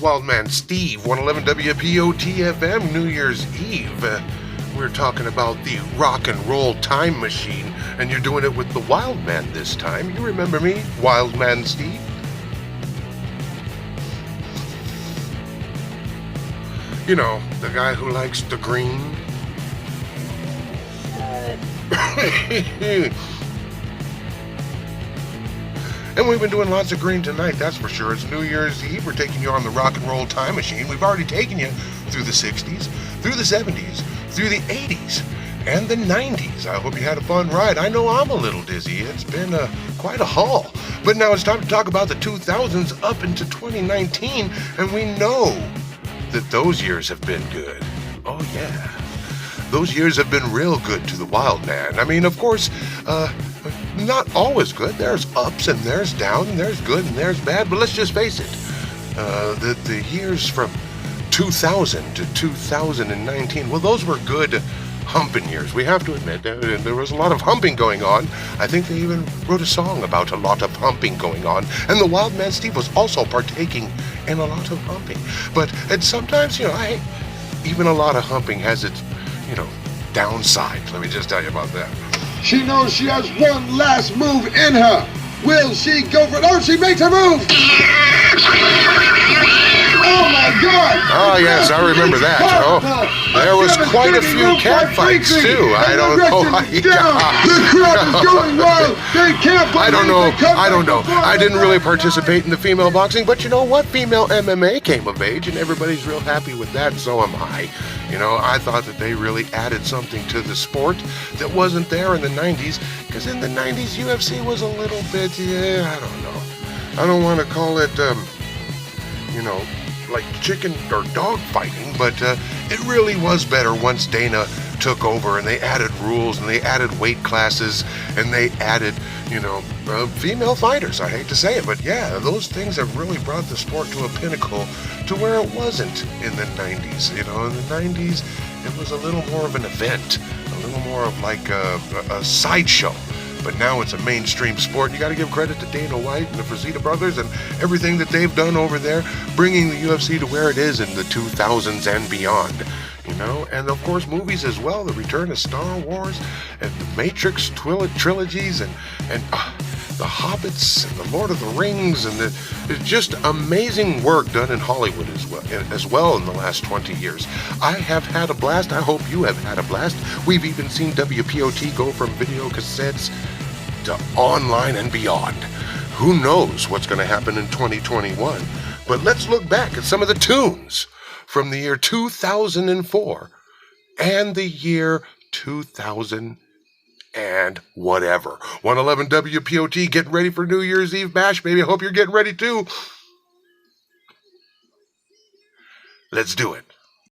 Wildman Steve, 111 W.P.O.T. FM, New Year's Eve. We're talking about the rock and roll time machine, and you're doing it with the Wildman this time. You remember me, Wildman Steve? You know, the guy who likes the green. And we've been doing lots of green tonight, that's for sure. It's New Year's Eve. We're taking you on the rock and roll time machine. We've already taken you through the 60s, through the 70s, through the 80s, and the 90s. I hope you had a fun ride. I know I'm a little dizzy. It's been quite a haul. But now it's time to talk about the 2000s up into 2019, and we know that those years have been good. Oh, yeah. Those years have been real good to the wild man. I mean, of course, not always good. There's ups and there's down, and there's good and there's bad. But let's just face it, the years from 2000 to 2019, well, those were good humping years. We have to admit, there was a lot of humping going on. I think they even wrote a song about a lot of humping going on. And the Wild Man Steve was also partaking in a lot of humping. And sometimes, even a lot of humping has its, downside. Let me just tell you about that. She knows she has one last move in her. Will she go for it? Oh, she makes a move! Oh my God! Oh yes, I remember that. Oh, there was quite a few cat fights too. I don't know. The crowd is going wild. They can't believe I don't know. I didn't really participate in the female boxing, but you know what? Female MMA came of age, and everybody's real happy with that, and so am I. I thought that they really added something to the sport that wasn't there in the 90s, because in the 90s, UFC was a little bit, I don't know. I don't want to call it, like chicken or dog fighting, but it really was better once Dana took over and they added rules and they added weight classes and they added, female fighters. I hate to say it, but yeah, those things have really brought the sport to a pinnacle to where it wasn't in the 90s. In the 90s, it was a little more of an event, a little more of like a sideshow. But now it's a mainstream sport. You got to give credit to Dana White and the Frazetta brothers and everything that they've done over there, bringing the UFC to where it is in the 2000s and beyond. And of course movies as well. The return of Star Wars and the Matrix trilogies and the Hobbits and the Lord of the Rings, and it's just amazing work done in Hollywood as well in the last 20 years. I have had a blast. I hope you have had a blast. We've even seen W.P.O.T. go from video cassettes to online and beyond. Who knows what's going to happen in 2021? But let's look back at some of the tunes from the year 2004 and the year 2000 and whatever. 111 W.P.O.T. getting ready for New Year's Eve bash, baby. I hope you're getting ready too. Let's do it.